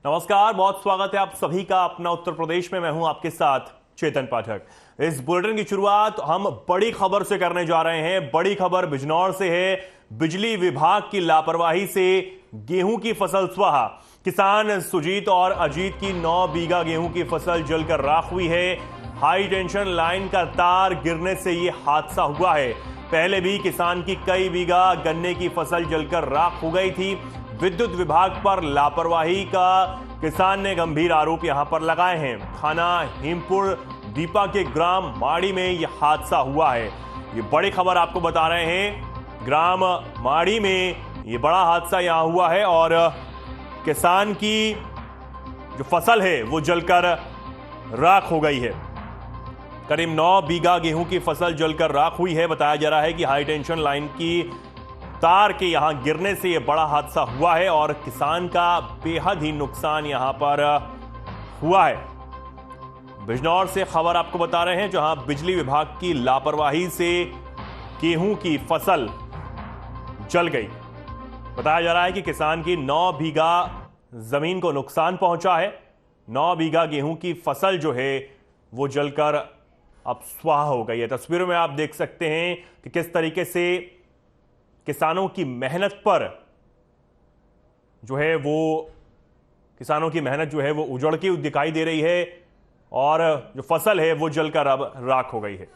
नमस्कार, बहुत स्वागत है आप सभी का अपना उत्तर प्रदेश में। मैं हूं आपके साथ चेतन पाठक। इस बुलेटिन की शुरुआत हम बड़ी खबर से करने जा रहे हैं। बड़ी खबर बिजनौर से है। बिजली विभाग की लापरवाही से गेहूं की फसल स्वाहा। किसान सुजीत और अजीत की 9 बीघा गेहूं की फसल जलकर राख हुई है। हाई टेंशन लाइन का तार गिरने से यह हादसा हुआ है। पहले भी किसान की कई बीघा गन्ने की फसल जलकर राख हो गई थी। विद्युत विभाग पर लापरवाही का किसान ने गंभीर आरोप यहां पर लगाए हैं। थाना हेमपुर दीपा के ग्राम माड़ी में यह हादसा हुआ है। ये बड़ी खबर आपको बता रहे हैं। ग्राम माड़ी में यह बड़ा हादसा यहां हुआ है और किसान की जो फसल है वो जलकर राख हो गई है। करीब 9 बीघा गेहूं की फसल जलकर राख हुई है। बताया जा रहा है कि हाई टेंशन लाइन की तार के यहां गिरने से यह बड़ा हादसा हुआ है और किसान का बेहद ही नुकसान यहां पर हुआ है। बिजनौर से खबर आपको बता रहे हैं, जहां बिजली विभाग की लापरवाही से गेहूं की फसल जल गई। बताया जा रहा है कि किसान की 9 बीघा जमीन को नुकसान पहुंचा है। 9 बीघा गेहूं की फसल जो है वो जलकर अब स्वाहा हो गई है। तस्वीरों में आप देख सकते हैं कि किस तरीके से किसानों की मेहनत पर जो है वो किसानों की मेहनत जो है वो उजड़ती दिखाई दे रही है और जो फसल है वो जलकर अब राख हो गई है।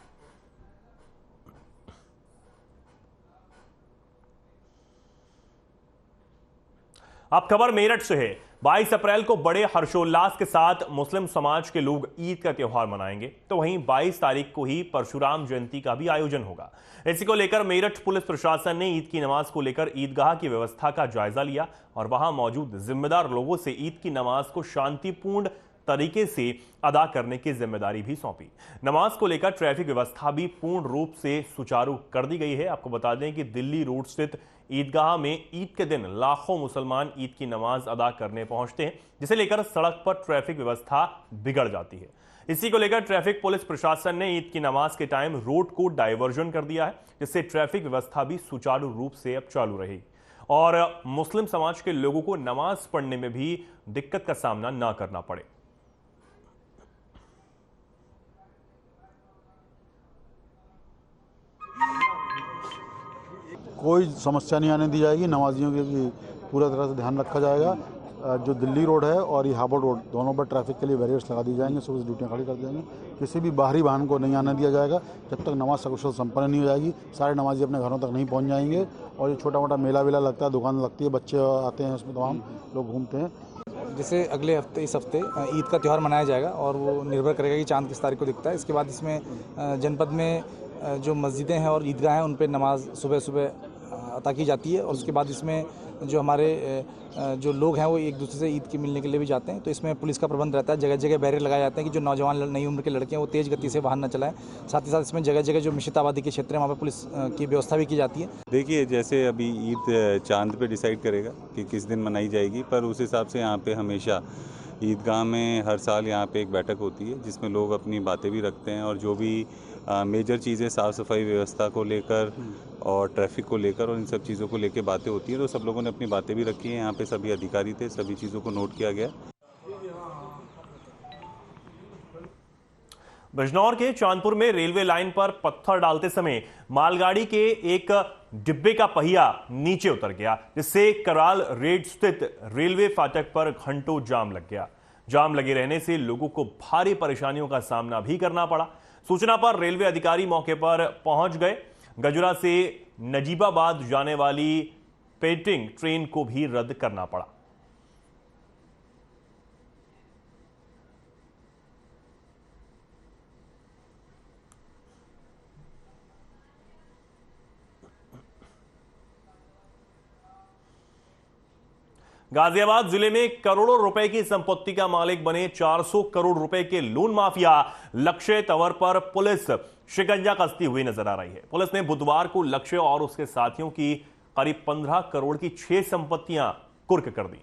अब खबर मेरठ से है। 22 अप्रैल को बड़े हर्षोल्लास के साथ मुस्लिम समाज के लोग ईद का त्योहार मनाएंगे, तो वहीं 22 तारीख को ही परशुराम जयंती का भी आयोजन होगा। इसी को लेकर मेरठ पुलिस प्रशासन ने ईद की नमाज को लेकर ईदगाह की व्यवस्था का जायजा लिया और वहां मौजूद जिम्मेदार लोगों से ईद की नमाज को शांतिपूर्ण तरीके से अदा करने की जिम्मेदारी भी सौंपी। नमाज को लेकर ट्रैफिक व्यवस्था भी पूर्ण रूप से सुचारू कर दी गई है। आपको बता दें कि दिल्ली रोड स्थित ईदगाह में ईद के दिन लाखों मुसलमान ईद की नमाज अदा करने पहुंचते हैं, जिसे लेकर सड़क पर ट्रैफिक व्यवस्था बिगड़ जाती है। इसी को लेकर ट्रैफिक पुलिस प्रशासन ने ईद की नमाज के टाइम रोड को डायवर्जन कर दिया है, जिससे ट्रैफिक व्यवस्था भी सुचारू रूप से अब चालू रहेगी और मुस्लिम समाज के लोगों को नमाज पढ़ने में भी दिक्कत का सामना ना करना पड़े। कोई समस्या नहीं आने दी जाएगी। नमाजियों की पूरा तरह से ध्यान रखा जाएगा। जो दिल्ली रोड है और ये हावड़ रोड दोनों पर ट्रैफिक के लिए बैरियर्स लगा दी जाएंगे। सुबह से ड्यूटियाँ खड़ी कर देंगे। किसी भी बाहरी वाहन को नहीं आने दिया जाएगा जब तक नमाज सकुशल संपन्न नहीं हो जाएगी। सारे नमाजी अपने घरों तक नहीं पहुँच जाएंगे और ये छोटा मोटा मेला वेला लगता है, दुकान लगती है, बच्चे आते हैं, उसमें तमाम लोग घूमते हैं। जैसे अगले हफ्ते इस हफ्ते ईद का त्यौहार मनाया जाएगा और वो निर्भर करेगा कि चांद किस तारीख को दिखता है। इसके बाद इसमें जनपद में जो मस्जिदें हैं और ईदगाह हैं उन पर नमाज सुबह सुबह अता की जाती है और उसके बाद इसमें जो हमारे जो लोग हैं वो एक दूसरे से ईद की मिलने के लिए भी जाते हैं। तो इसमें पुलिस का प्रबंध रहता है। जगह जगह बैरियर लगाए जाते हैं कि जो नौजवान नई उम्र के लड़के हैं वो तेज़ गति से वाहन न चलाएं। साथ ही साथ इसमें जगह जगह जो मिश्रित आबादी के क्षेत्र हैं वहाँ पर पुलिस की व्यवस्था भी की जाती है। देखिए, जैसे अभी ईद चांद पे डिसाइड करेगा कि किस दिन मनाई जाएगी, पर उस हिसाब से यहाँ पे हमेशा ईदगाह में हर साल यहाँ पे एक बैठक होती है जिसमें लोग अपनी बातें भी रखते हैं और जो भी मेजर चीज़ें साफ़ सफाई व्यवस्था को लेकर और ट्रैफिक को लेकर और इन सब चीज़ों को लेकर बातें होती हैं। तो सब लोगों ने अपनी बातें भी रखी हैं। यहाँ पे सभी अधिकारी थे, सभी चीज़ों को नोट किया गया। बिजनौर के चांदपुर में रेलवे लाइन पर पत्थर डालते समय मालगाड़ी के एक डिब्बे का पहिया नीचे उतर गया, जिससे कराल रेड स्थित रेलवे फाटक पर घंटों जाम लग गया। जाम लगे रहने से लोगों को भारी परेशानियों का सामना भी करना पड़ा। सूचना पर रेलवे अधिकारी मौके पर पहुंच गए। गजुरा से नजीबाबाद जाने वाली पेटिंग ट्रेन को भी रद्द करना पड़ा। गाजियाबाद जिले में करोड़ों रुपए की संपत्ति का मालिक बने 400 करोड़ रुपए के लोन माफिया लक्ष्य तंवर पर पुलिस शिकंजा कसती हुई नजर आ रही है। पुलिस ने बुधवार को लक्ष्य और उसके साथियों की करीब 15 करोड़ की 6 संपत्तियां कुर्क कर दी।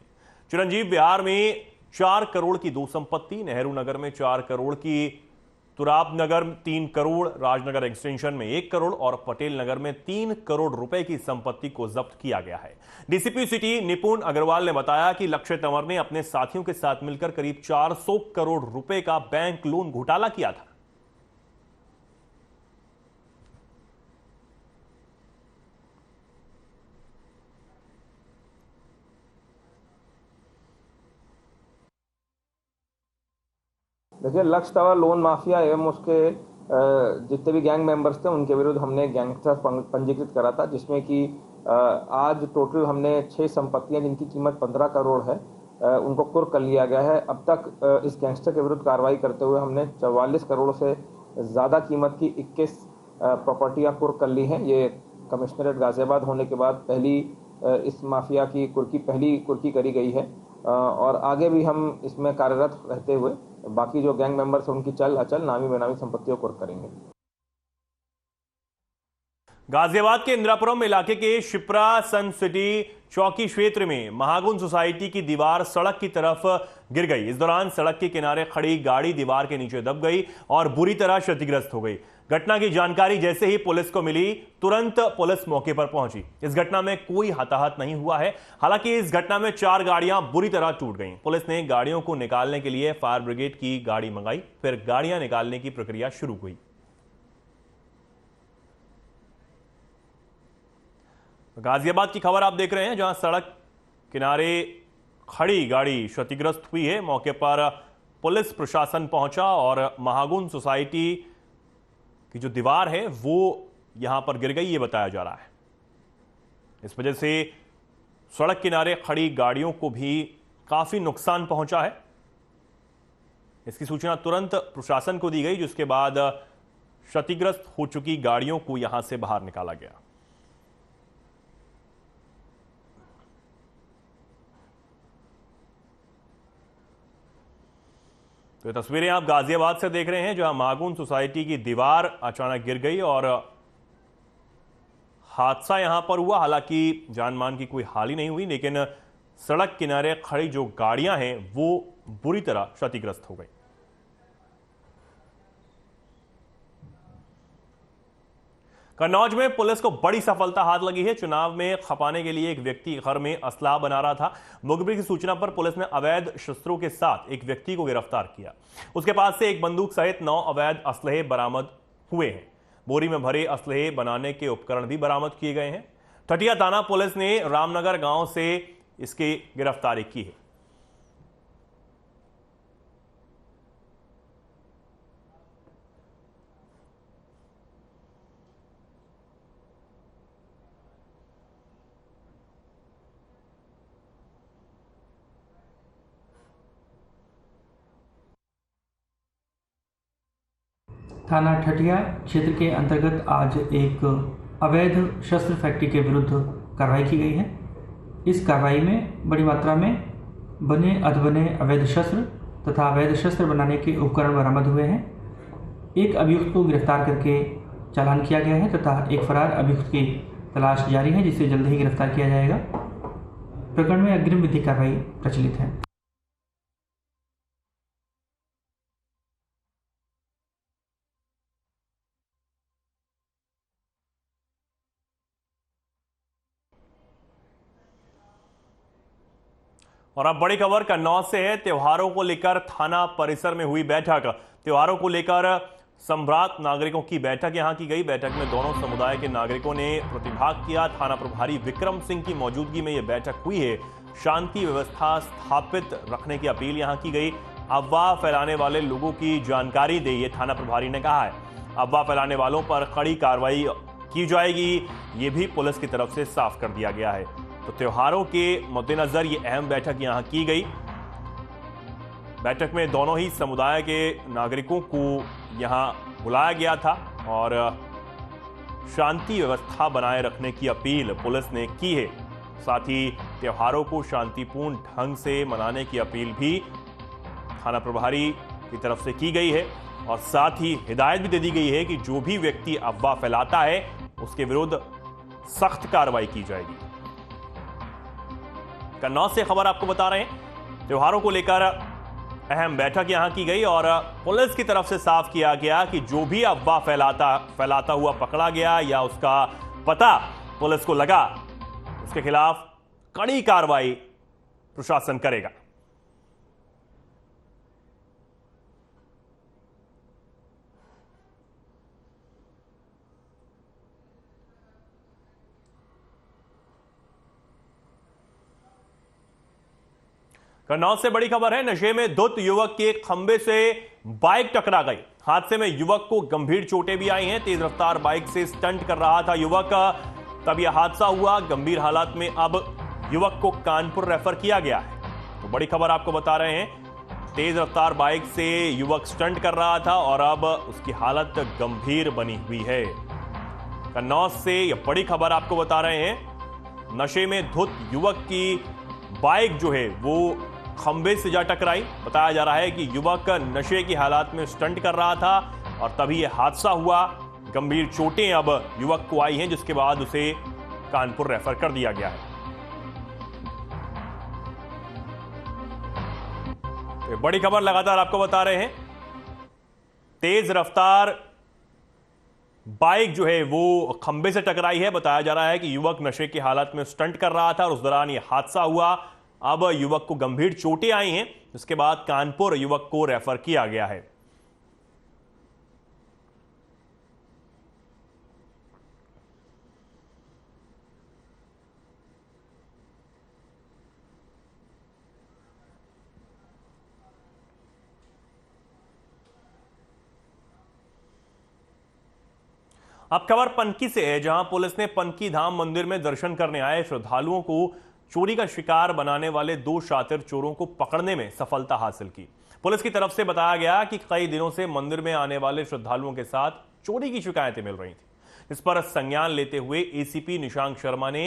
चिरंजीव विहार में 4 करोड़ की 2 संपत्ति, नेहरू नगर में 4 करोड़ की तुराब नगर 3 करोड़, राजनगर एक्सटेंशन में 1 करोड़ और पटेल नगर में 3 करोड़ रुपए की संपत्ति को जब्त किया गया है। डीसीपी सिटी निपुण अग्रवाल ने बताया कि लक्ष्य तंवर ने अपने साथियों के साथ मिलकर करीब 400 करोड़ रुपए का बैंक लोन घोटाला किया था। देखिए, लक्ष्य तंवर लोन माफिया एवं उसके जितने भी गैंग मेंबर्स थे उनके विरुद्ध हमने गैंगस्टर पंजीकृत करा था, जिसमें कि आज टोटल हमने 6 संपत्तियां जिनकी कीमत 15 करोड़ है उनको कुर्क कर लिया गया है। अब तक इस गैंगस्टर के विरुद्ध कार्रवाई करते हुए हमने 44 करोड़ से ज़्यादा कीमत की 21 प्रॉपर्टियां कुर्क कर ली हैं। ये कमिश्नरेट गाजियाबाद होने के बाद पहली इस माफिया की पहली कुर्की करी गई है और आगे भी हम इसमें कार्यरत रहते हुए बाकी जो गैंग मेंबर्स हैं उनकी चल अचल नामी बेनामी संपत्तियों को करेंगे। गाजियाबाद के इंदिरापुरम इलाके के शिप्रा सन सिटी चौकी क्षेत्र में महागुन सोसाइटी की दीवार सड़क की तरफ गिर गई। इस दौरान सड़क के किनारे खड़ी गाड़ी दीवार के नीचे दब गई और बुरी तरह क्षतिग्रस्त हो गई। घटना की जानकारी जैसे ही पुलिस को मिली, तुरंत पुलिस मौके पर पहुंची। इस घटना में कोई हताहत नहीं हुआ है। हालांकि इस घटना में 4 गाड़ियां बुरी तरह टूट गईं। पुलिस ने गाड़ियों को निकालने के लिए फायर ब्रिगेड की गाड़ी मंगाई, फिर गाड़ियां निकालने की प्रक्रिया शुरू हुई। गाजियाबाद की खबर आप देख रहे हैं, जहां सड़क किनारे खड़ी गाड़ी क्षतिग्रस्त हुई है। मौके पर पुलिस प्रशासन पहुंचा और महागुन सोसाइटी की जो दीवार है वो यहां पर गिर गई, ये बताया जा रहा है। इस वजह से सड़क किनारे खड़ी गाड़ियों को भी काफी नुकसान पहुंचा है। इसकी सूचना तुरंत प्रशासन को दी गई, जिसके बाद क्षतिग्रस्त हो चुकी गाड़ियों को यहां से बाहर निकाला गया। तो ये तस्वीरें आप गाजियाबाद से देख रहे हैं, जहां महागुन सोसाइटी की दीवार अचानक गिर गई और हादसा यहां पर हुआ। हालांकि जानमाल की कोई हानि नहीं हुई, लेकिन सड़क किनारे खड़ी जो गाड़ियां हैं वो बुरी तरह क्षतिग्रस्त हो गई। कन्नौज में पुलिस को बड़ी सफलता हाथ लगी है। चुनाव में खपाने के लिए एक व्यक्ति घर में असलाह बना रहा था। मुखबिर की सूचना पर पुलिस ने अवैध शस्त्रों के साथ एक व्यक्ति को गिरफ्तार किया। उसके पास से एक बंदूक सहित 9 अवैध असलहे बरामद हुए हैं। बोरी में भरे असलहे बनाने के उपकरण भी बरामद किए गए हैं। ठटिया थाना पुलिस ने रामनगर गांव से इसकी गिरफ्तारी की है। थाना ठटिया क्षेत्र के अंतर्गत आज एक अवैध शस्त्र फैक्ट्री के विरुद्ध कार्रवाई की गई है। इस कार्रवाई में बड़ी मात्रा में बने अधबने अवैध शस्त्र तथा अवैध शस्त्र बनाने के उपकरण बरामद हुए हैं। एक अभियुक्त को गिरफ्तार करके चालान किया गया है तथा एक फरार अभियुक्त की तलाश जारी है, जिसे जल्द ही गिरफ्तार किया जाएगा। प्रकरण में अग्रिम विधिक कार्रवाई प्रचलित है। और अब बड़ी खबर कन्नौज से है। त्योहारों को लेकर थाना परिसर में हुई बैठक। त्योहारों को लेकर सम्राट नागरिकों की बैठक यहां की गई। बैठक में दोनों समुदाय के नागरिकों ने प्रतिभाग किया। थाना प्रभारी विक्रम सिंह की मौजूदगी में यह बैठक हुई है। शांति व्यवस्था स्थापित रखने की अपील यहां की गई। अफवाह फैलाने वाले लोगों की जानकारी दे, ये थाना प्रभारी ने कहा है। अफवाह फैलाने वालों पर कड़ी कार्रवाई की जाएगी, ये भी पुलिस की तरफ से साफ कर दिया गया है। तो त्योहारों के मद्देनजर ये अहम बैठक यहां की गई। बैठक में दोनों ही समुदाय के नागरिकों को यहां बुलाया गया था और शांति व्यवस्था बनाए रखने की अपील पुलिस ने की है। साथ ही त्योहारों को शांतिपूर्ण ढंग से मनाने की अपील भी थाना प्रभारी की तरफ से की गई है और साथ ही हिदायत भी दे दी गई है कि जो भी व्यक्ति अफवाह फैलाता है उसके विरुद्ध सख्त कार्रवाई की जाएगी। कन्नौज से खबर आपको बता रहे हैं, त्योहारों को लेकर अहम बैठक यहां की गई और पुलिस की तरफ से साफ किया गया कि जो भी अफवाह फैलाता हुआ पकड़ा गया या उसका पता पुलिस को लगा, उसके खिलाफ कड़ी कार्रवाई प्रशासन करेगा। कन्नौज से बड़ी खबर है। नशे में धुत युवक के खंबे से बाइक टकरा गई। हादसे में युवक को गंभीर चोटें भी आई हैं। तेज रफ्तार बाइक से स्टंट कर रहा था युवक, तब यह हादसा हुआ। गंभीर हालत में अब युवक को कानपुर रेफर किया गया है। तो बड़ी खबर आपको बता रहे हैं, तेज रफ्तार बाइक से युवक स्टंट कर रहा था और अब उसकी हालत गंभीर बनी हुई है। कन्नौज से यह बड़ी खबर आपको बता रहे हैं। नशे में धुत युवक की बाइक जो है वो खंबे से जा टकराई। बताया जा रहा है कि युवक नशे की हालत में स्टंट कर रहा था और तभी यह हादसा हुआ। गंभीर चोटें अब युवक को आई हैं, जिसके बाद उसे कानपुर रेफर कर दिया गया है। तो बड़ी खबर लगातार आपको बता रहे हैं। तेज रफ्तार बाइक जो है वो खंबे से टकराई है। बताया जा रहा है कि युवक नशे की हालत में स्टंट कर रहा था और उस दौरान यह हादसा हुआ। अब युवक को गंभीर चोटें आई हैं, जिसके बाद कानपुर युवक को रेफर किया गया है। अब खबर पनकी से है, जहां पुलिस ने पनकी धाम मंदिर में दर्शन करने आए श्रद्धालुओं को चोरी का शिकार बनाने वाले 2 शातिर चोरों को पकड़ने में सफलता हासिल की। पुलिस की तरफ से बताया गया कि कई दिनों से मंदिर में आने वाले श्रद्धालुओं के साथ चोरी की शिकायतें मिल रही थी। इस पर संज्ञान लेते हुए एसीपी निशांक शर्मा ने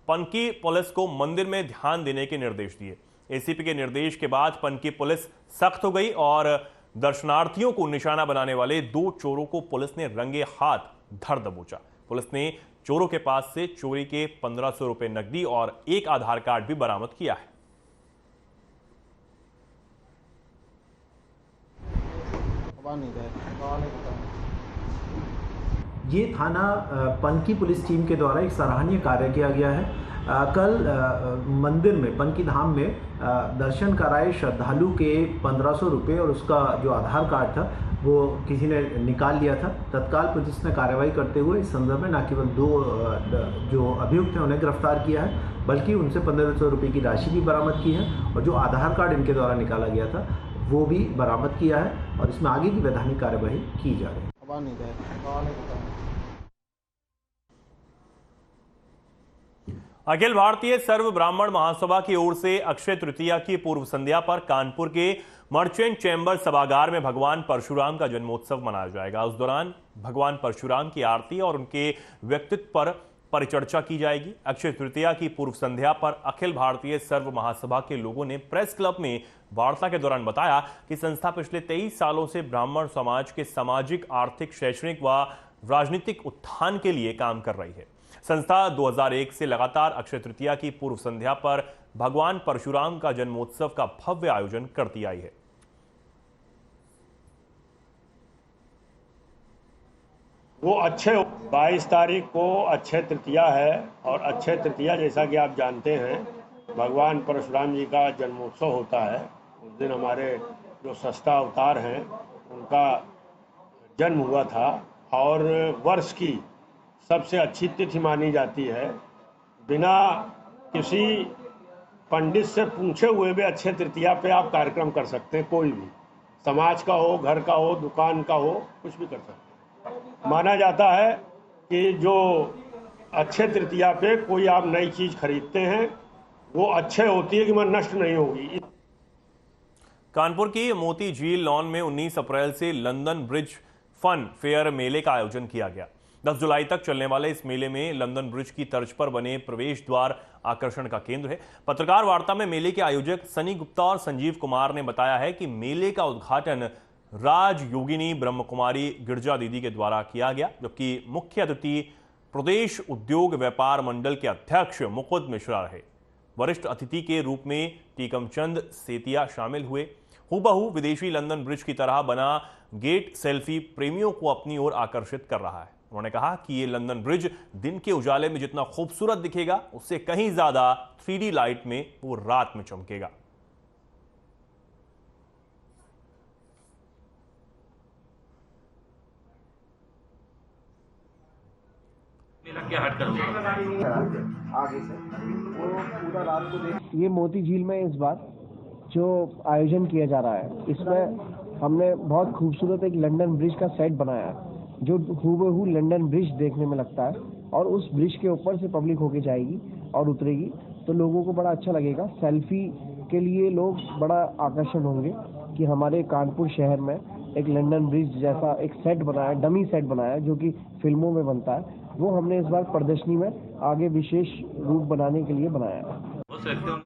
पनकी पुलिस को मंदिर में ध्यान देने के निर्देश दिए। एसीपी के निर्देश के बाद पनकी पुलिस सख्त हो गई और दर्शनार्थियों को निशाना बनाने वाले 2 चोरों को पुलिस ने रंगे हाथ धर दबोचा। पुलिस ने चोरों के पास से चोरी के 1500 रुपए नकदी और एक आधार कार्ड भी बरामद किया है। ये थाना पनकी पुलिस टीम के द्वारा एक सराहनीय कार्य किया गया है। कल मंदिर में पनकी धाम में दर्शन कराए श्रद्धालु के 1500 रुपये और उसका जो आधार कार्ड था वो किसी ने निकाल लिया था। तत्काल पुलिस ने कार्रवाई करते हुए इस संदर्भ में न केवल 2 जो अभियुक्त हैं उन्हें गिरफ्तार किया है, बल्कि उनसे 1500 रुपये की राशि भी बरामद की है और जो आधार कार्ड इनके द्वारा निकाला गया था वो भी बरामद किया है और इसमें आगे की वैधानिक कार्यवाही की जा रही है। अखिल भारतीय सर्व ब्राह्मण महासभा की ओर से अक्षय तृतीया की पूर्व संध्या पर कानपुर के मर्चेंट चैम्बर सभागार में भगवान परशुराम का जन्मोत्सव मनाया जाएगा। उस दौरान भगवान परशुराम की आरती और उनके व्यक्तित्व पर परिचर्चा की जाएगी। अक्षय तृतीया की पूर्व संध्या पर अखिल भारतीय सर्व महासभा के लोगों ने प्रेस क्लब में वार्ता के दौरान बताया कि संस्था पिछले 23 सालों से ब्राह्मण समाज के सामाजिक, आर्थिक, शैक्षणिक व राजनीतिक उत्थान के लिए काम कर रही है। संस्था 2001 से लगातार अक्षय तृतीया की पूर्व संध्या पर भगवान परशुराम का जन्मोत्सव का भव्य आयोजन करती आई है। वो अक्षय 22 तारीख को अक्षय तृतीया है और अक्षय तृतीया जैसा कि आप जानते हैं भगवान परशुराम जी का जन्मोत्सव होता है। उस दिन हमारे जो सस्ता अवतार हैं उनका जन्म हुआ था और वर्ष की सबसे अच्छी तिथि मानी जाती है। बिना किसी पंडित से पूछे हुए भी अक्षय तृतीया पे आप कार्यक्रम कर सकते हैं। कोई भी समाज का हो, घर का हो, दुकान का हो, कुछ भी कर सकते हैं। माना जाता है कि जो अक्षय तृतीया पे कोई आप नई चीज खरीदते हैं वो अक्षय होती है कि वह नष्ट नहीं होगी। कानपुर की मोती झील लॉन में 19 अप्रैल से लंदन ब्रिज फन फेयर मेले का आयोजन किया गया। 10 जुलाई तक चलने वाले इस मेले में लंदन ब्रिज की तर्ज पर बने प्रवेश द्वार आकर्षण का केंद्र है। पत्रकार वार्ता में मेले के आयोजक सनी गुप्ता और संजीव कुमार ने बताया है कि मेले का उद्घाटन राज योगिनी ब्रह्म कुमारी गिरजा दीदी के द्वारा किया गया, जबकि मुख्य अतिथि प्रदेश उद्योग व्यापार मंडल के अध्यक्ष मुकुंद मिश्रा रहे। वरिष्ठ अतिथि के रूप में टीकमचंद सेतिया शामिल हुए। हूबहू विदेशी लंदन ब्रिज की तरह बना गेट सेल्फी प्रेमियों को अपनी ओर आकर्षित कर रहा है। उन्होंने कहा कि ये लंदन ब्रिज दिन के उजाले में जितना खूबसूरत दिखेगा, उससे कहीं ज्यादा 3D लाइट में वो रात में चमकेगा। ये मोती झील में इस बार जो आयोजन किया जा रहा है, इसमें हमने बहुत खूबसूरत एक लंदन ब्रिज का सेट बनाया है जो हूबहू लंदन ब्रिज देखने में लगता है, और उस ब्रिज के ऊपर से पब्लिक होके जाएगी और उतरेगी तो लोगों को बड़ा अच्छा लगेगा। सेल्फी के लिए लोग बड़ा आकर्षण होंगे कि हमारे कानपुर शहर में एक लंदन ब्रिज जैसा एक सेट बनाया, डमी सेट बनाया जो कि फिल्मों में बनता है, वो हमने इस बार प्रदर्शनी में आगे विशेष रूप बनाने के लिए बनाया है।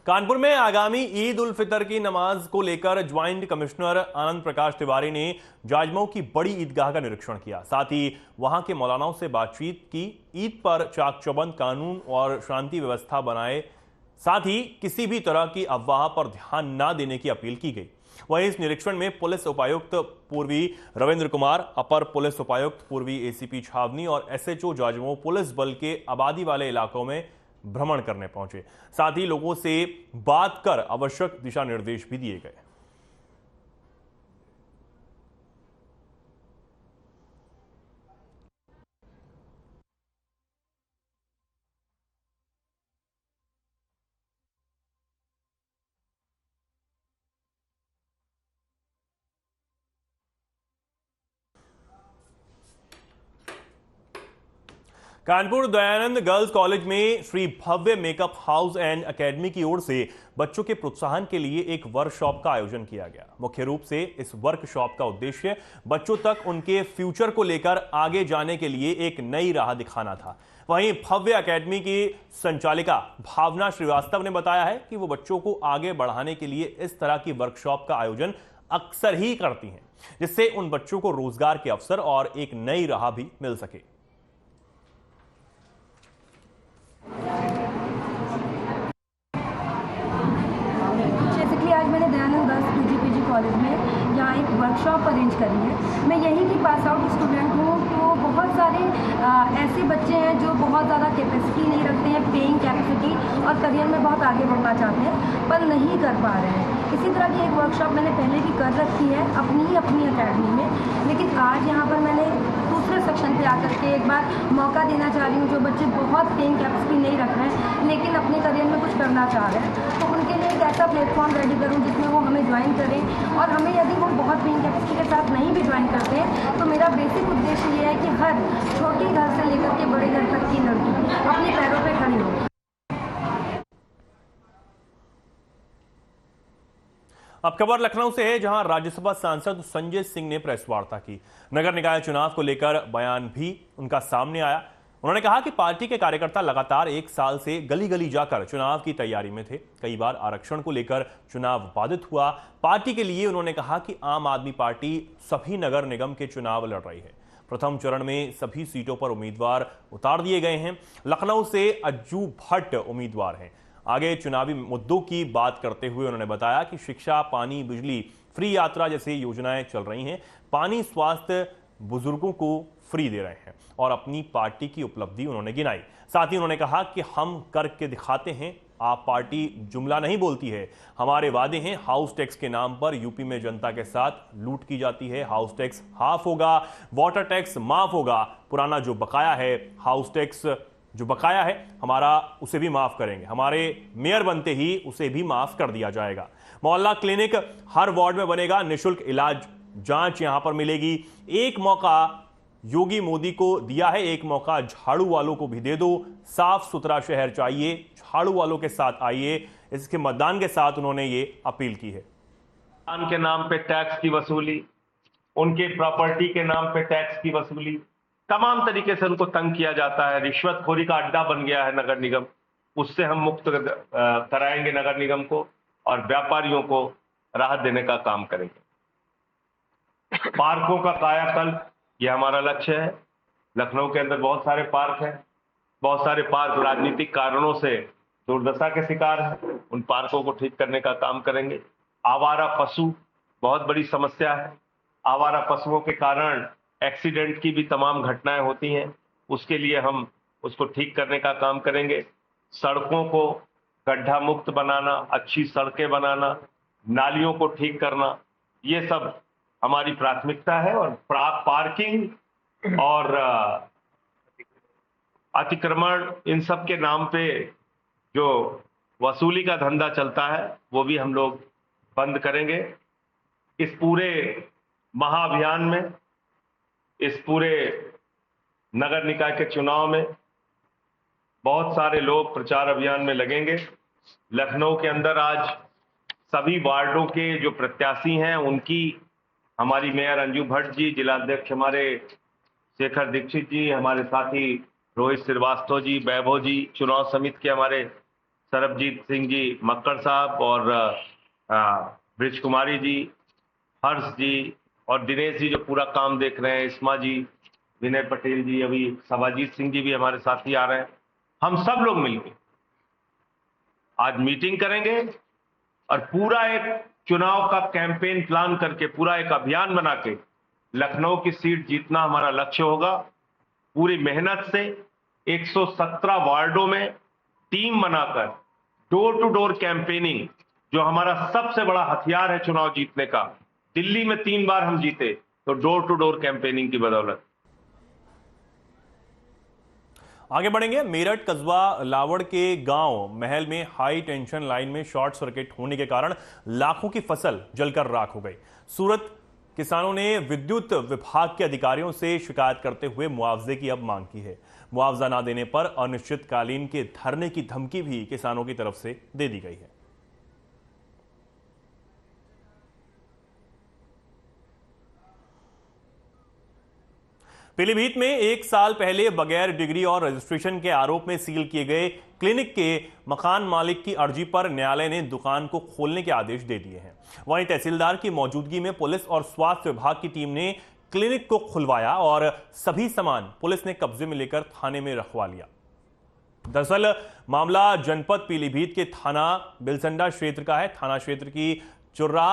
कानपुर में आगामी ईद उल फितर की नमाज को लेकर ज्वाइंट कमिश्नर आनंद प्रकाश तिवारी ने जाजमऊ की बड़ी ईदगाह का निरीक्षण किया। साथ ही वहां के मौलानाओं से बातचीत की। ईद पर चाक चौबंद कानून और शांति व्यवस्था बनाए, साथ ही किसी भी तरह की अफवाह पर ध्यान न देने की अपील की गई। वहीं इस निरीक्षण में पुलिस उपायुक्त पूर्वी रविंद्र कुमार, अपर पुलिस उपायुक्त पूर्वी एसीपी छावनी और एसएचओ जाजमऊ पुलिस बल के आबादी वाले इलाकों में भ्रमण करने पहुंचे। साथ ही लोगों से बात कर आवश्यक दिशा निर्देश भी दिए गए। कानपुर दयानंद गर्ल्स कॉलेज में श्री भव्य मेकअप हाउस एंड एकेडमी की ओर से बच्चों के प्रोत्साहन के लिए एक वर्कशॉप का आयोजन किया गया। मुख्य रूप से इस वर्कशॉप का उद्देश्य बच्चों तक उनके फ्यूचर को लेकर आगे जाने के लिए एक नई राह दिखाना था। वहीं भव्य एकेडमी की संचालिका भावना श्रीवास्तव ने बताया है कि वो बच्चों को आगे बढ़ाने के लिए इस तरह की वर्कशॉप का आयोजन अक्सर ही करती हैं, जिससे उन बच्चों को रोजगार के अवसर और एक नई राह भी मिल सके। आज मैंने दयानंद गर्ल्स पीजी कॉलेज में यहाँ एक वर्कशॉप अरेंज करी है। मैं यहीं की पास आउट स्टूडेंट हूँ, तो बहुत सारे ऐसे बच्चे हैं जो बहुत ज़्यादा कैपेसिटी नहीं रखते हैं, पेइंग कैपेसिटी, और करियर में बहुत आगे बढ़ना चाहते हैं पर नहीं कर पा रहे हैं। इसी तरह की एक वर्कशॉप मैंने पहले भी कर रखी है अपनी अकेडमी में, लेकिन आज यहाँ पर मैंने दूसरे सेक्शन पे आकर के एक बार मौका देना चाह रही हूँ। जो बच्चे बहुत पेइंग कैपेसिटी नहीं रख रहे हैं लेकिन अपने करियर में कुछ करना चाह रहे हैं, तो उनके लिए एक ऐसा प्लेटफॉर्म रेडी करूँ जिसमें वो हमें ज्वाइन करें। और हमें यदि वो बहुत पेइंग कैपेसिटी के साथ नहीं भी ज्वाइन करते हैं तो मेरा बेसिक उद्देश्य ये है कि हर छोटे घर से लेकर के बड़े घर तक की लड़की अपने पैरों पर खड़ी हो। अब खबर लखनऊ से है, जहां राज्यसभा सांसद संजय सिंह ने प्रेस वार्ता की। नगर निकाय चुनाव को लेकर बयान भी उनका सामने आया। उन्होंने कहा कि पार्टी के कार्यकर्ता लगातार 1 साल से गली गली जाकर चुनाव की तैयारी में थे। कई बार आरक्षण को लेकर चुनाव बाधित हुआ। पार्टी के लिए उन्होंने कहा कि आम आदमी पार्टी सभी नगर निगम के चुनाव लड़ रही है। प्रथम चरण में सभी सीटों पर उम्मीदवार उतार दिए गए हैं। लखनऊ से अज्जू भट्ट उम्मीदवार हैं। आगे चुनावी मुद्दों की बात करते हुए उन्होंने बताया कि शिक्षा, पानी, बिजली, फ्री यात्रा जैसी योजनाएं चल रही हैं। पानी, स्वास्थ्य, बुजुर्गों को फ्री दे रहे हैं और अपनी पार्टी की उपलब्धि उन्होंने गिनाई। साथ ही उन्होंने कहा कि हम करके दिखाते हैं, आप पार्टी जुमला नहीं बोलती है, हमारे वादे हैं। हाउस टैक्स के नाम पर यूपी में जनता के साथ लूट की जाती है। हाउस टैक्स हाफ होगा, वाटर टैक्स माफ होगा, पुराना जो बकाया है हाउस टैक्स जो बकाया है हमारा उसे भी माफ करेंगे, हमारे मेयर बनते ही उसे भी माफ कर दिया जाएगा। मोहल्ला क्लिनिक हर वार्ड में बनेगा, निःशुल्क इलाज जांच यहां पर मिलेगी। एक मौका योगी मोदी को दिया है, एक मौका झाड़ू वालों को भी दे दो। साफ सुथरा शहर चाहिए, झाड़ू वालों के साथ आइए। इसके मतदान के साथ उन्होंने ये अपील की है। मतदान के नाम पे टैक्स की वसूली, उनके प्रॉपर्टी के नाम पे टैक्स की वसूली, तमाम तरीके से उनको तंग किया जाता है। रिश्वतखोरी का अड्डा बन गया है नगर निगम, उससे हम मुक्त कराएंगे नगर निगम को और व्यापारियों को राहत देने का काम करेंगे। पार्कों का कायाकल्प ये हमारा लक्ष्य है। लखनऊ के अंदर बहुत सारे पार्क हैं, बहुत सारे पार्क राजनीतिक कारणों से दुर्दशा के शिकार हैं, उन पार्कों को ठीक करने का काम करेंगे। आवारा पशु बहुत बड़ी समस्या है। आवारा पशुओं के कारण एक्सीडेंट की भी तमाम घटनाएं होती हैं, उसके लिए हम उसको ठीक करने का काम करेंगे। सड़कों को गड्ढा मुक्त बनाना, अच्छी सड़कें बनाना, नालियों को ठीक करना, ये सब हमारी प्राथमिकता है। और पार्किंग और अतिक्रमण, इन सब के नाम पे जो वसूली का धंधा चलता है वो भी हम लोग बंद करेंगे। इस पूरे महाअभियान में, इस पूरे नगर निकाय के चुनाव में बहुत सारे लोग प्रचार अभियान में लगेंगे। लखनऊ के अंदर आज सभी वार्डों के जो प्रत्याशी हैं उनकी हमारी मेयर अंजू भट्ट जी, जिलाध्यक्ष हमारे शेखर दीक्षित जी, हमारे साथी रोहित श्रीवास्तव जी, वैभव जी, चुनाव समिति के हमारे सरबजीत सिंह जी मक्कड़ साहब और ब्रिज कुमारी जी, हर्ष जी और दिनेश जी जो पूरा काम देख रहे हैं, इस्मा जी, विनय पटेल जी, अभी सभाजीत सिंह जी भी हमारे साथ ही आ रहे हैं। हम सब लोग मिलकर आज मीटिंग करेंगे और पूरा एक चुनाव का कैंपेन प्लान करके, पूरा एक अभियान बना के लखनऊ की सीट जीतना हमारा लक्ष्य होगा। पूरी मेहनत से 117 वार्डों में टीम बनाकर डोर टू डोर कैंपेनिंग, जो हमारा सबसे बड़ा हथियार है चुनाव जीतने का। दिल्ली में 3 बार हम जीते तो डोर टू डोर कैंपेनिंग की बदौलत। आगे बढ़ेंगे। मेरठ कस्बा लावड़ के गांव महल में हाई टेंशन लाइन में शॉर्ट सर्किट होने के कारण लाखों की फसल जलकर राख हो गई। सूरत किसानों ने विद्युत विभाग के अधिकारियों से शिकायत करते हुए मुआवजे की अब मांग की है। मुआवजा न देने पर अनिश्चितकालीन के धरने की धमकी भी किसानों की तरफ से दे दी गई है। पीलीभीत में 1 साल पहले बगैर डिग्री और रजिस्ट्रेशन के आरोप में सील किए गए क्लिनिक के मकान मालिक की अर्जी पर न्यायालय ने दुकान को खोलने के आदेश दे दिए हैं। वहीं तहसीलदार की मौजूदगी में पुलिस और स्वास्थ्य विभाग की टीम ने क्लिनिक को खुलवाया और सभी सामान पुलिस ने कब्जे में लेकर थाने में रखवा लिया। दरअसल मामला जनपद पीलीभीत के थाना बिलसंडा क्षेत्र का है। थाना क्षेत्र की चुर्रा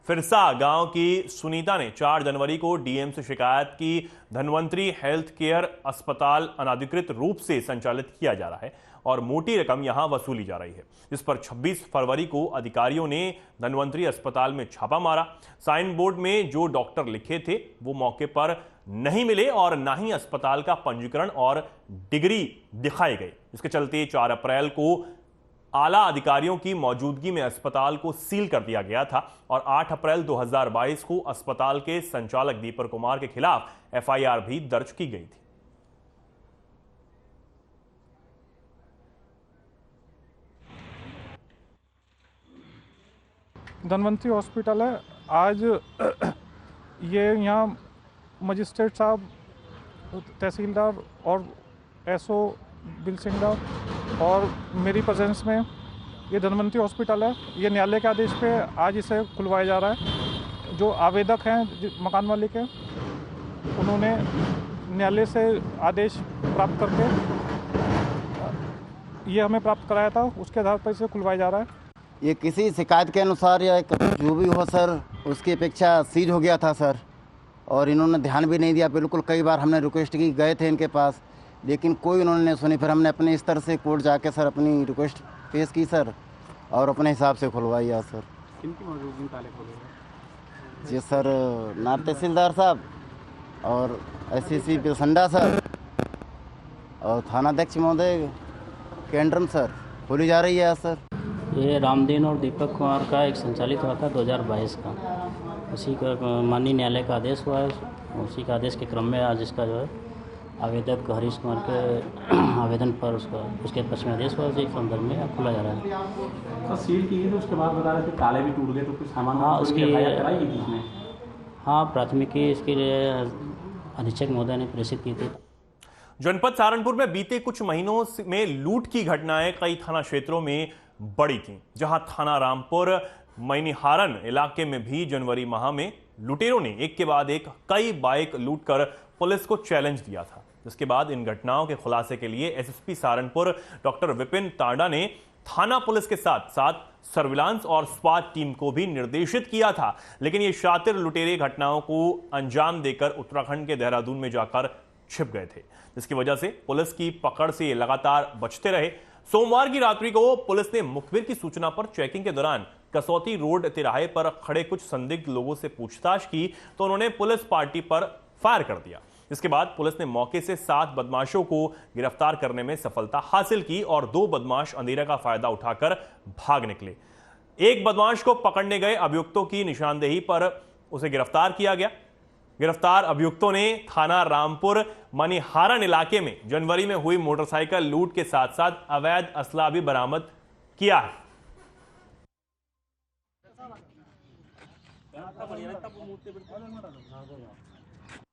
फिरसा गांव की सुनीता ने 4 जनवरी को डीएम से शिकायत की। धनवंतरी हेल्थ केयर अस्पताल अनाधिकृत रूप से संचालित किया जा रहा है और मोटी रकम यहां वसूली जा रही है, जिस पर 26 फरवरी को अधिकारियों ने धनवंतरी अस्पताल में छापा मारा। साइन बोर्ड में जो डॉक्टर लिखे थे वो मौके पर नहीं मिले और ना ही अस्पताल का पंजीकरण और डिग्री दिखाई गई। इसके चलते 4 अप्रैल को आला अधिकारियों की मौजूदगी में अस्पताल को सील कर दिया गया था और 8 अप्रैल 2022 को अस्पताल के संचालक दीपक कुमार के खिलाफ एफआईआर भी दर्ज की गई थी। धनवंतरी हॉस्पिटल है। आज ये यहाँ मजिस्ट्रेट साहब, तहसीलदार और एसओ बिलसिंडा और मेरी प्रेजेंस में ये धनवंतरी हॉस्पिटल है। ये न्यायालय के आदेश पे आज इसे खुलवाया जा रहा है। जो आवेदक हैं, मकान मालिक हैं, उन्होंने न्यायालय से आदेश प्राप्त करके ये हमें प्राप्त कराया था, उसके आधार पर इसे खुलवाया जा रहा है। ये किसी शिकायत के अनुसार या जो भी हो सर, उसकी अपेक्षा सीज हो गया था सर, और इन्होंने ध्यान भी नहीं दिया। बिल्कुल कई बार हमने रिक्वेस्ट की, गए थे इनके पास, लेकिन कोई उन्होंने नहीं सुनी। फिर हमने अपने स्तर से कोर्ट जाके सर अपनी रिक्वेस्ट पेश की सर, और अपने हिसाब से खुलवाई है सर। किनकी मौजूदगी में ताले खोले? जी सर, नायब तहसीलदार साहब और एससीसी बिलसंडा सर और थानाध्यक्ष महोदय केंद्रम सर, खोली जा रही है सर। ये रामदीन और दीपक कुमार का एक संचालित हुआ था 2022 का, उसी का माननीय न्यायालय का आदेश हुआ है। उसी का आदेश के क्रम में आज इसका जो है आवेदक हरीश कुमार के आवेदन पर उसके पक्ष में आदेश हुआ, उसी संदर्भ में अब खुला जा रहा है। तो सील की तो उसके बाद बता रहे थे ताले भी टूट गए, तो कुछ सामान उसकी कराई थी इसमें? हाँ, प्राथमिकी इसके लिए अधीक्षक महोदय ने प्रेषित की थी। जनपद सहारनपुर में बीते कुछ महीनों में लूट की घटनाएं कई थाना क्षेत्रों में बढ़ी थीं, जहां थाना रामपुर मैनिहारन इलाके में भी जनवरी माह में लुटेरों ने एक के बाद एक कई बाइक लूटकर पुलिस को चैलेंज दिया था। जिसके बाद इन घटनाओं के खुलासे के लिए एसएसपी सहारनपुर डॉक्टर विपिन तांडा ने थाना पुलिस के साथ साथ सर्विलांस और स्वाट टीम को भी निर्देशित किया था, लेकिन ये शातिर लुटेरे घटनाओं को अंजाम देकर उत्तराखंड के देहरादून में जाकर छिप गए थे, जिसकी वजह से पुलिस की पकड़ से ये लगातार बचते रहे। सोमवार की रात्रि को पुलिस ने मुखबिर की सूचना पर चेकिंग के दौरान कसौती रोड तिराहे पर खड़े कुछ संदिग्ध लोगों से पूछताछ की तो उन्होंने पुलिस पार्टी पर फायर कर दिया। इसके बाद पुलिस ने मौके से 7 बदमाशों को गिरफ्तार करने में सफलता हासिल की और 2 बदमाश अंधेरे का फायदा उठाकर भाग निकले। एक बदमाश को पकड़ने गए अभियुक्तों की निशानदेही पर उसे गिरफ्तार किया गया। गिरफ्तार अभियुक्तों ने थाना रामपुर मनीहारन इलाके में जनवरी में हुई मोटरसाइकिल लूट के साथ साथ अवैध असला भी बरामद किया है।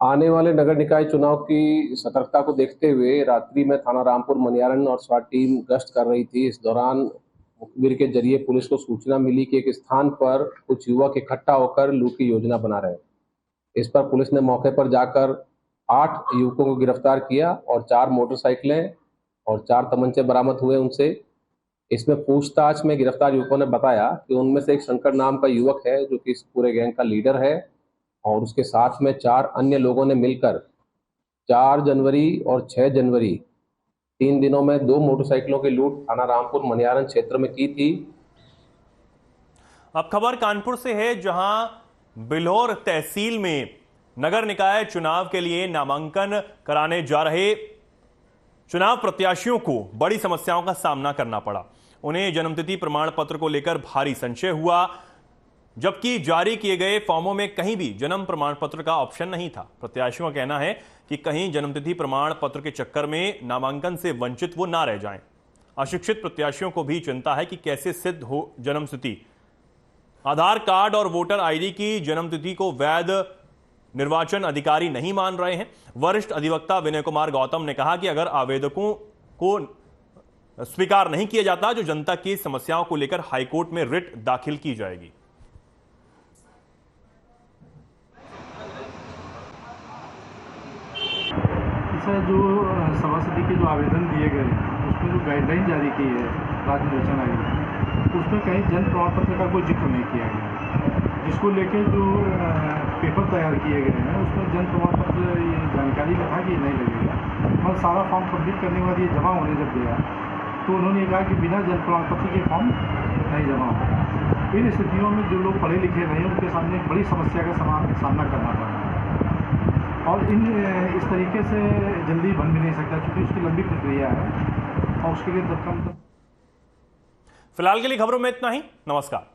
आने वाले नगर निकाय चुनाव की सतर्कता को देखते हुए रात्रि में थाना रामपुर मनियारन और स्वाट टीम गश्त कर रही थी। इस दौरान मुखबिर के जरिए पुलिस को सूचना मिली कि एक स्थान पर कुछ युवक इकट्ठा होकर लूट की योजना बना रहे। इस पर पुलिस ने मौके पर जाकर 8 युवकों को गिरफ्तार किया और 4 मोटरसाइकिलें और 4 तमंचे बरामद हुए उनसे। इसमें पूछताछ में गिरफ्तार युवकों ने बताया कि उनमें से एक शंकर नाम का युवक है जो कि इस पूरे गैंग का लीडर है और उसके साथ में 4 अन्य लोगों ने मिलकर 4 जनवरी और 6 जनवरी 3 दिनों में 2 मोटरसाइकिलों की लूट थाना रामपुर मनियारन क्षेत्र में की थी। अब खबर कानपुर से है, जहां बिल्हौर तहसील में नगर निकाय चुनाव के लिए नामांकन कराने जा रहे चुनाव प्रत्याशियों को बड़ी समस्याओं का सामना करना पड़ा। उन्हें जन्मतिथि प्रमाण पत्र को लेकर भारी संशय हुआ, जबकि जारी किए गए फॉर्मों में कहीं भी जन्म प्रमाण पत्र का ऑप्शन नहीं था। प्रत्याशियों का कहना है कि कहीं जन्मतिथि प्रमाण पत्र के चक्कर में नामांकन से वंचित वो ना रह जाएं। अशिक्षित प्रत्याशियों को भी चिंता है कि कैसे सिद्ध हो जन्मतिथि। आधार कार्ड और वोटर आईडी की जन्मतिथि को वैध निर्वाचन अधिकारी नहीं मान रहे हैं। वरिष्ठ अधिवक्ता विनय कुमार गौतम ने कहा कि अगर आवेदकों को स्वीकार नहीं किया जाता, जो जनता की समस्याओं को लेकर हाईकोर्ट में रिट दाखिल की जाएगी। जो सभासदी के जो आवेदन दिए गए उसमें जो गाइडलाइन जारी की है राज्य निर्वाचन आयोग ने, उसमें कहीं जन प्रमाण पत्र का कोई जिक्र नहीं किया गया। जिसको लेकर जो पेपर तैयार किए गए हैं उसमें जन प्रमाण पत्र ये जानकारी में था कि नहीं लगेगा, और सारा फॉर्म कंप्लीट करने के बाद ये जमा होने जब गया तो उन्होंने कहा कि बिना जन प्रमाण पत्र के फॉर्म नहीं जमा हो। इन स्थितियों में जो लोग पढ़े लिखे नहीं उनके सामने एक बड़ी समस्या का सामना करना पड़ा और इस तरीके से जल्दी बन भी नहीं सकता क्योंकि उसकी लंबी प्रक्रिया है और उसके लिए फिलहाल के लिए खबरों में इतना ही। नमस्कार।